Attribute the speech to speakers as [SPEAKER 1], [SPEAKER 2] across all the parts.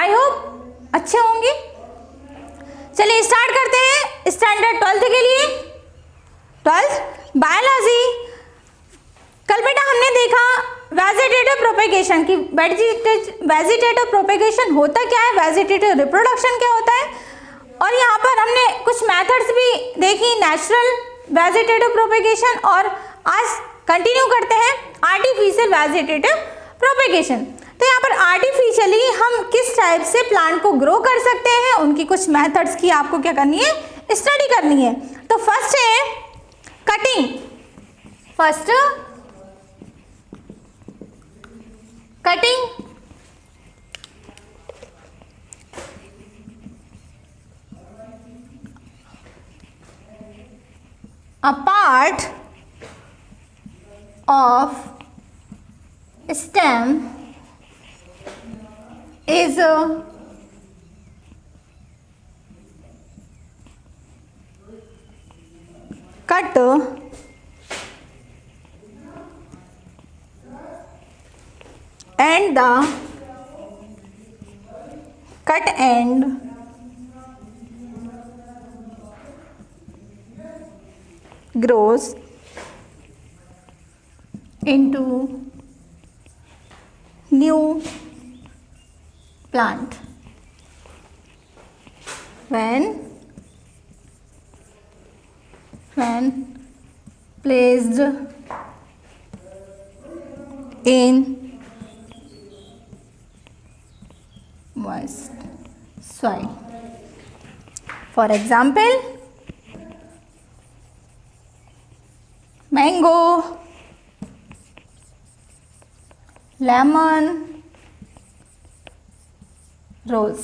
[SPEAKER 1] I hope अच्छे होंगे। चलिए स्टार्ट करते हैं स्टैंडर्ड 12th के लिए। 12th biology. कल बेटा हमने देखा वेजिटेटिव प्रोपेगेशन की। वेजिटेटिव प्रोपेगेशन होता क्या है, वेजिटेटिव रिप्रोडक्शन क्या होता है, और यहाँ पर हमने कुछ मेथड्स भी देखी, नेचुरल वेजिटेटिव प्रोपेगेशन, और आज कंटिन्यू करते हैं आर्टिफिशियल वेजिटेटिव प्रोपेगेशन। तो यहाँ पर आर्टिफिशियली हम किस टाइप से प्लांट को ग्रो कर सकते हैं, उनकी कुछ मेथड्स की आपको क्या करनी है, स्टडी करनी है। तो फर्स्ट है cutting. First cutting. A part of stem is cut and the cut end grows into new plant. When placed in moist soil. For example, mango, lemon, rose.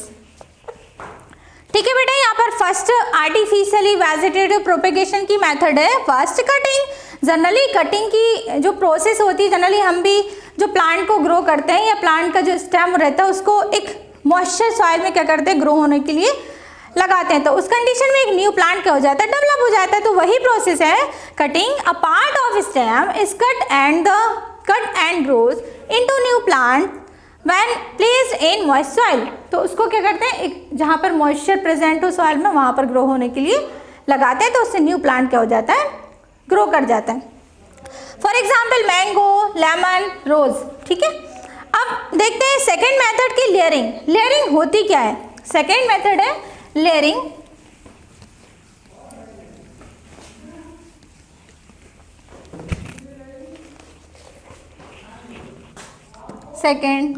[SPEAKER 1] ठीक है बेटा, यहाँ पर फर्स्ट आर्टिफिशियली वेजिटेटिव प्रोपेगेशन की method है first cutting. Generally cutting की जो process होती है, जनरली हम भी जो प्लांट को ग्रो करते हैं या प्लांट का जो स्टेम रहता है उसको एक मॉइस्चर सॉइल में क्या करते हैं, ग्रो होने के लिए लगाते हैं। तो उस कंडीशन में एक न्यू प्लांट क्या हो जाता है, डेवलप हो जाता है। तो वही प्रोसेस है cutting. A part of stem is cut and grows into new plant when placed in moist soil. तो उसको क्या करते हैं, एक जहाँ पर मॉइस्चर प्रेजेंट हो सॉइल में वहाँ पर ग्रो होने के लिए लगाते हैं। तो उससे न्यू प्लांट क्या हो जाता है, ग्रो कर जाता है। For example mango, lemon, rose. ठीक है, अब देखते हैं सेकेंड मेथड की लेयरिंग। लेयरिंग होती क्या है, सेकेंड मेथड है layering. Second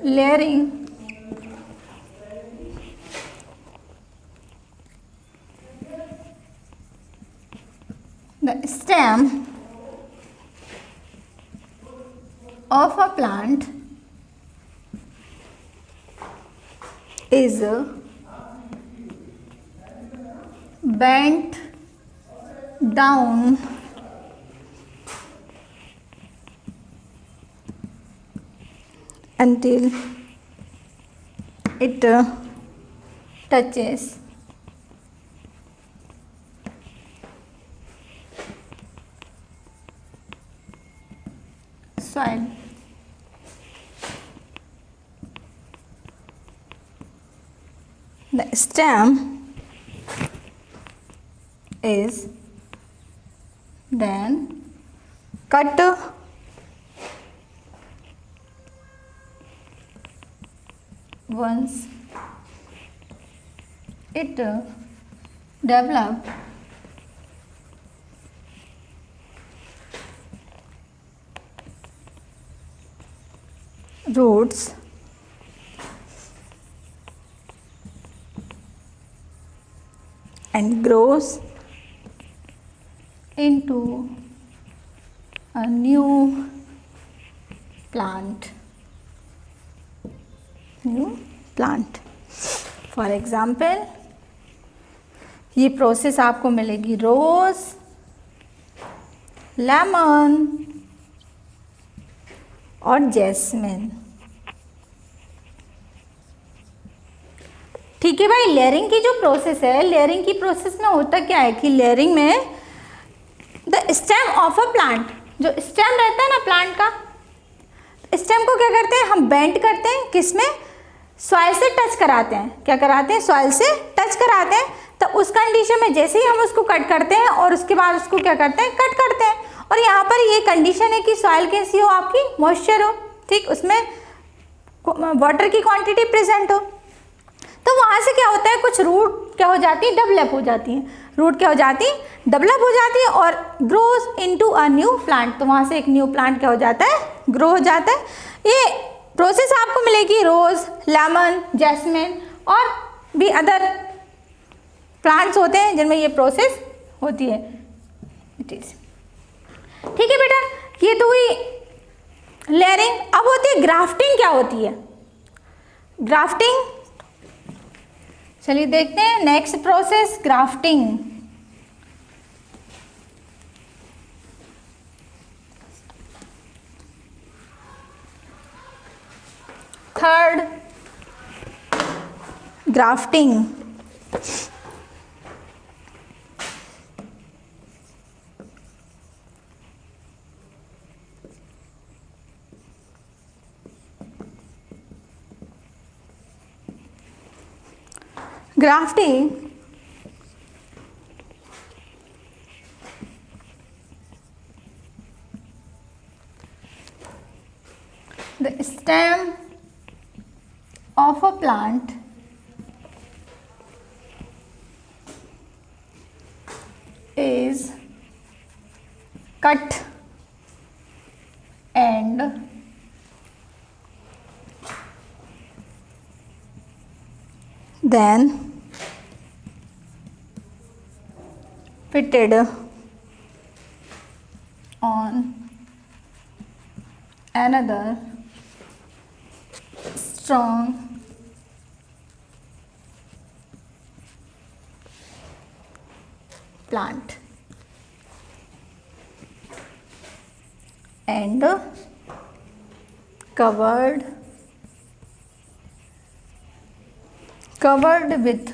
[SPEAKER 1] layering the stem of a plant is bent down until it touches soil. The stem is then cut once it develop roots and grows into a new plant. For example ये process आपको मिलेगी रोज, lemon और jasmine. ठीक है भाई, layering की जो process है, लेयरिंग की प्रोसेस में होता क्या है कि लेयरिंग में the stem of a plant, जो स्टेम रहता है ना प्लांट का, स्टेम को क्या करते हैं हम बेंड करते हैं, किसमें, सॉइल से टच कराते हैं, क्या कराते हैं, सॉइल से टच कराते हैं। तो उस कंडीशन में जैसे ही हम उसको कट करते हैं और उसके बाद उसको क्या करते हैं, कट करते हैं, और यहाँ पर ये कंडीशन है कि सॉइल कैसी हो आपकी, मॉइस्चर हो, ठीक, उसमें वाटर की क्वांटिटी प्रेजेंट हो। तो वहाँ से क्या होता है, कुछ रूट क्या हो जाती है, डेवलप हो जाती है, रूट क्या हो जाती है, डेवलप हो जाती है और grows into a new plant. तो वहाँ से एक न्यू प्लांट क्या हो जाता है, ग्रो हो जाता है। ये प्रोसेस आपको मिलेगी रोज, लेमन, जैस्मिन और भी अदर प्लांट्स होते हैं जिनमें ये प्रोसेस होती है। ठीक है बेटा, ये तो हुई लेयरिंग। अब होती है ग्राफ्टिंग। क्या होती है ग्राफ्टिंग, चलिए देखते हैं next process, grafting. Third, grafting. Grafting the stem of a plant is cut and then fitted on another strong plant and covered with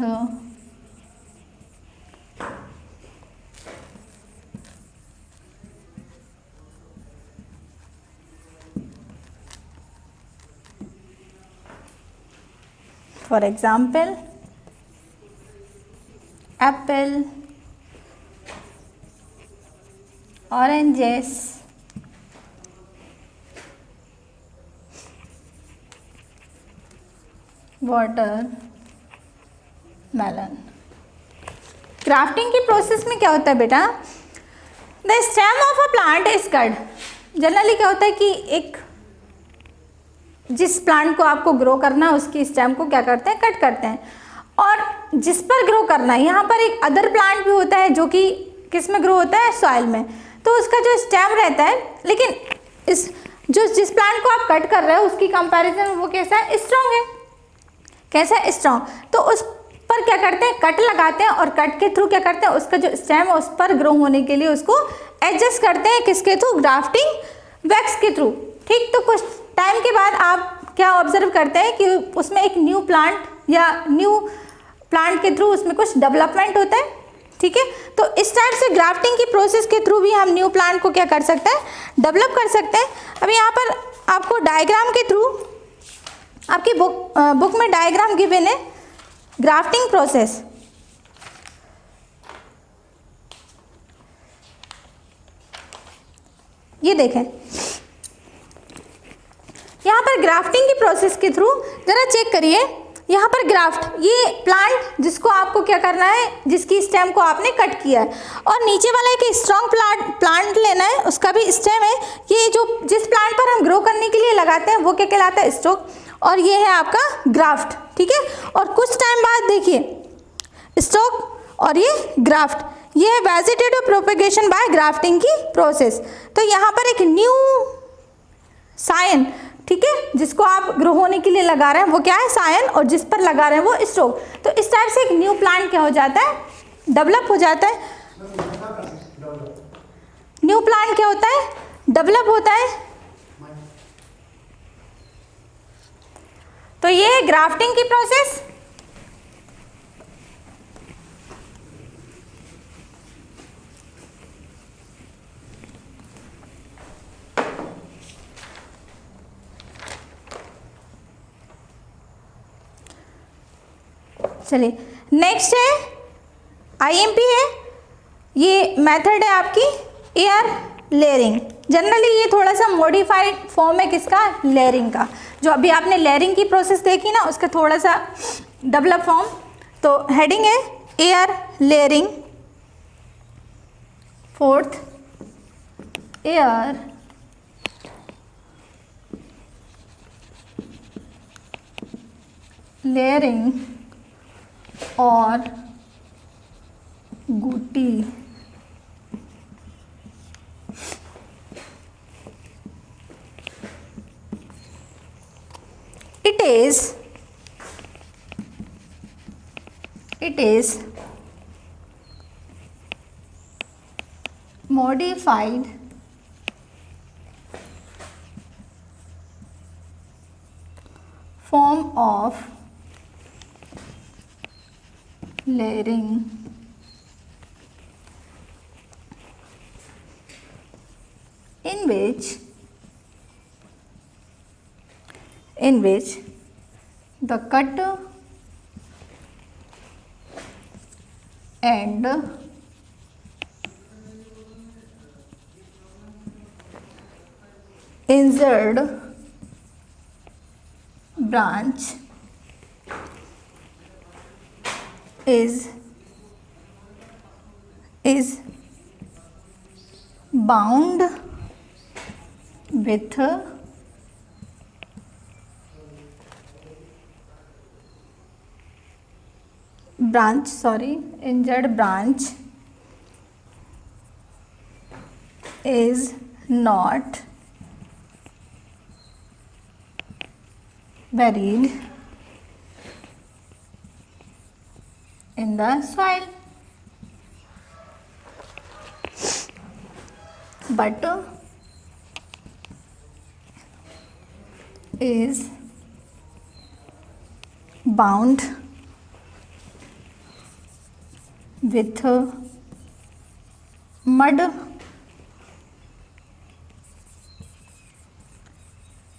[SPEAKER 1] for example apple, oranges, watermelon. Grafting की process में क्या होता है बेटा, the stem of a plant is cut. Generally क्या होता है कि एक जिस प्लांट को आपको ग्रो करना है उसकी स्टेम को क्या करते हैं, कट करते हैं, और जिस पर ग्रो करना है, यहाँ पर एक अदर प्लांट भी होता है जो कि किस में ग्रो होता है, सॉइल में, तो उसका जो स्टेम रहता है, लेकिन जिस प्लांट को आप कट कर रहे हो उसकी कंपैरिजन में वो कैसा है, स्ट्रॉन्ग है। कैसा है, स्ट्रॉन्ग। तो उस पर क्या करते हैं, कट लगाते हैं, और कट के थ्रू क्या करते हैं, उसका जो स्टेम है उस पर ग्रो होने के लिए उसको एडजस्ट करते हैं, किसके थ्रू, ग्राफ्टिंग वैक्स के थ्रू। ठीक, तो कुछ टाइम के बाद आप क्या ऑब्जर्व करते हैं कि उसमें एक न्यू प्लांट या न्यू प्लांट के थ्रू उसमें कुछ डेवलपमेंट होता है। ठीक है, तो इस टाइप से ग्राफ्टिंग की प्रोसेस के थ्रू भी हम न्यू प्लांट को क्या कर सकते हैं, डेवलप कर सकते हैं। अब यहाँ पर आपको डायग्राम के थ्रू, आपकी बुक में डायग्राम गिवन है ग्राफ्टिंग प्रोसेस। ये देखें, यहाँ पर ग्राफ्टिंग की प्रोसेस के थ्रू जरा चेक करिए, यहाँ पर ग्राफ्ट, ये प्लांट जिसको आपको क्या करना है, जिसकी स्टेम को आपने कट किया है, और नीचे वाला एक स्ट्रॉन्ग प्लांट लेना है, उसका भी स्टेम है। ये जो जिस प्लांट पर हम ग्रो करने के लिए लगाते हैं वो क्या कहलाता है, स्टॉक, और ये है आपका ग्राफ्ट। ठीक है, और कुछ टाइम बाद देखिए स्टॉक और ये ग्राफ्ट, ये है वेजिटेटिव प्रोपेगेशन बाय ग्राफ्टिंग की प्रोसेस। तो यहाँ पर एक न्यू सायन, ठीक है, जिसको आप ग्रो होने के लिए लगा रहे हैं वो क्या है, सायन, और जिस पर लगा रहे हैं वो स्टॉक। तो इस टाइप से एक न्यू प्लांट क्या हो जाता है, डेवलप हो जाता है। न्यू प्लांट क्या होता है, डेवलप होता है। तो ये है ग्राफ्टिंग की प्रोसेस। चलिए नेक्स्ट है आईएमपी है, ये मेथड है आपकी एयर लेयरिंग। जनरली ये थोड़ा सा मॉडिफाइड फॉर्म है किसका, लेयरिंग का। जो अभी आपने लेयरिंग की प्रोसेस देखी ना उसका थोड़ा सा डेवलप फॉर्म। तो हेडिंग है air layering. Fourth, air layering और गुटी it is modified form of layering in which the cut and injured branch is bound with injured branch is not buried in the soil but is bound with mud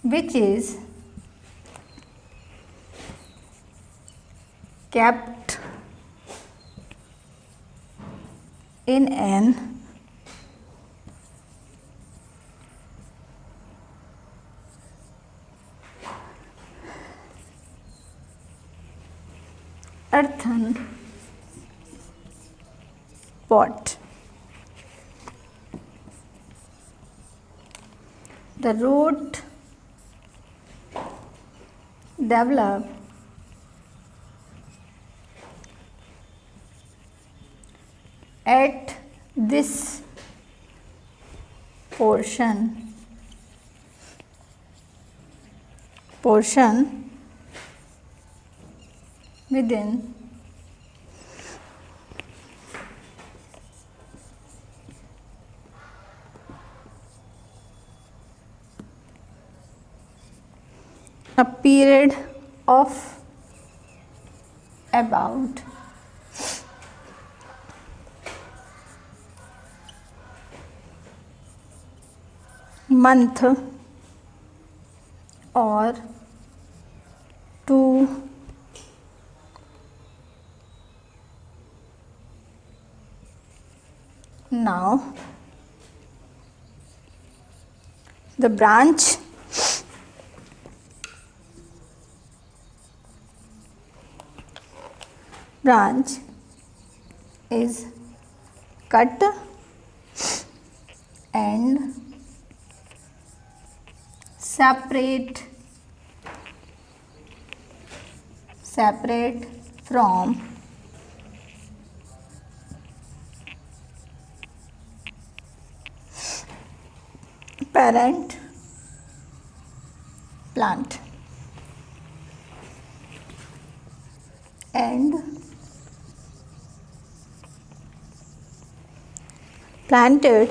[SPEAKER 1] which is kept in an earthen pot. The root develop at this portion within a period of about month or 2 now the branch is cut and separate from parent plant and planted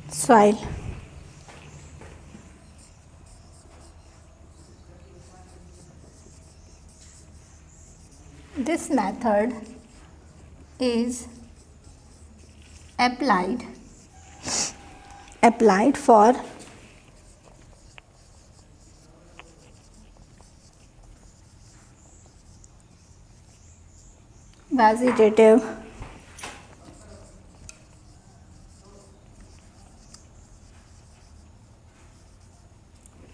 [SPEAKER 1] soil. This method is applied for vegetative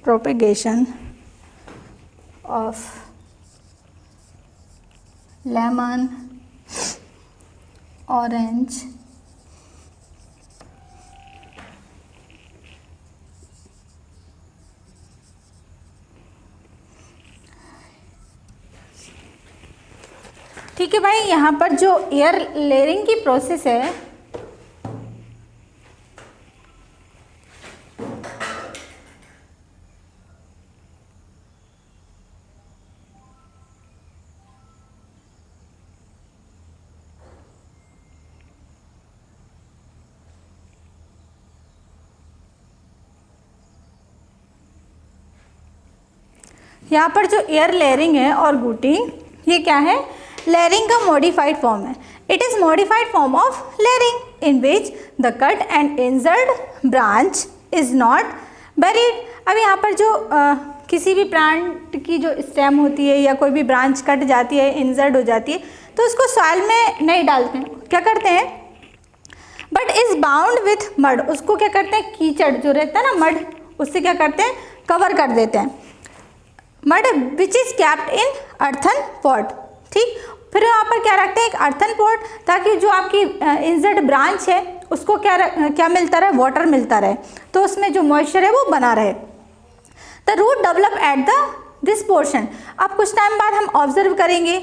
[SPEAKER 1] propagation of lemon, orange, ठीक है भाई। यहाँ पर जो air layering की process है, यहाँ पर जो एयर लेयरिंग है और गुटिंग, ये क्या है? लेयरिंग का मॉडिफाइड फॉर्म है। It is modified form of layering in which the cut and injured branch is not buried. अब यहाँ पर जो किसी भी प्लांट की जो स्टेम होती है या कोई भी ब्रांच कट जाती है, इंजर्ड हो जाती है, तो उसको सॉइल में नहीं डालते हैं, क्या करते हैं? But is bound with mud, उसको क्या करते हैं? कीचड़ जो रहता है ना, मड, उससे क्या करते हैं? कवर कर देते हैं। Mud which is kept in earthen pot, ठीक। फिर यहाँ पर क्या रखते हैं? एक अर्थन पॉट, ताकि जो आपकी इंजर्ड ब्रांच है उसको क्या मिलता रहे? वाटर मिलता रहे, तो उसमें जो मॉइस्चर है वो बना रहे। The root develop at the this portion. अब कुछ टाइम बाद हम ऑब्जर्व करेंगे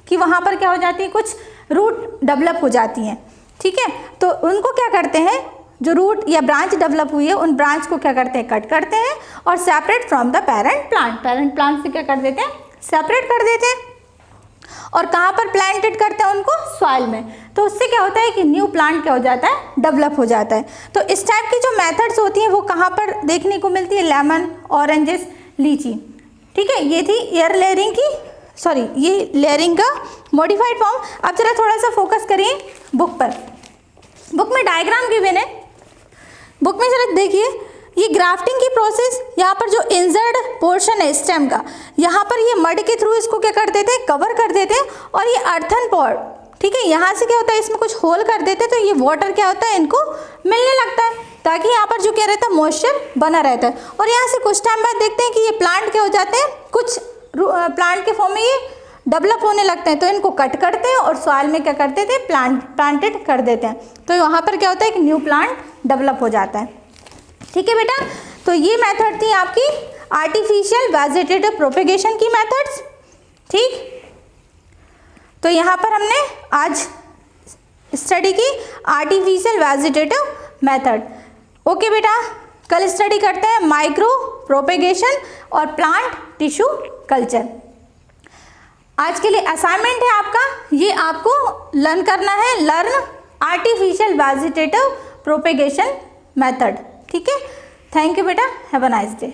[SPEAKER 1] कि वहाँ पर क्या हो जाती है? कुछ रूट डेवलप हो जाती हैं, ठीक है। तो उनको क्या करते हैं? जो रूट या ब्रांच डेवलप हुई है, उन ब्रांच को क्या करते हैं? कट करते हैं और separate from the parent plant. Parent plant से क्या कर देते हैं? सेपरेट कर देते हैं। और कहाँ पर प्लांटेड करते हैं उनको? सॉइल में। तो उससे क्या होता है कि न्यू प्लांट क्या हो जाता है? डेवलप हो जाता है। तो इस टाइप की जो मेथड्स होती हैं वो कहाँ पर देखने को मिलती है? लेमन, ऑरेंजेस, लीची, ठीक है। ये थी एयर लेयरिंग की, सॉरी, ये लेयरिंग का मॉडिफाइड फॉर्म। अब जरा थोड़ा सा फोकस करिए बुक पर। बुक में डायग्राम गिवन है, बुक में जरा देखिए, ये ग्राफ्टिंग की प्रोसेस, यहाँ पर जो इंजर्ड पोर्शन है स्टेम का, यहाँ पर ये मड के थ्रू इसको क्या कर देते हैं? कवर कर देते हैं। और ये अर्थन पॉट, ठीक है, यहाँ से क्या होता है? इसमें कुछ होल कर देते हैं, तो ये वाटर क्या होता है? इनको मिलने लगता है, ताकि यहाँ पर जो क्या रहता है? मॉइस्चर बना रहता है। और यहाँ से कुछ टाइम बाद देखते हैं कि ये प्लांट क्या हो जाते हैं? कुछ प्लांट के फॉर्म में ये डेवलप होने लगते हैं, तो इनको कट करते हैं और सॉइल में क्या करते थे? प्लांटेड कर देते हैं। तो वहाँ पर क्या होता है? कि न्यू प्लांट डेवलप हो जाता है, ठीक है बेटा। तो ये मेथड थी आपकी आर्टिफिशियल वेजिटेटिव प्रोपेगेशन की मेथड्स, ठीक। तो यहाँ पर हमने आज स्टडी की आर्टिफिशियल वेजिटेटिव मेथड। ओके बेटा, कल स्टडी करते हैं माइक्रो प्रोपेगेशन और प्लांट टिश्यू कल्चर। आज के लिए असाइनमेंट है आपका, ये आपको लर्न करना है, learn artificial vegetative propagation method, ठीक है। थैंक यू बेटा, हैव अ नाइस डे।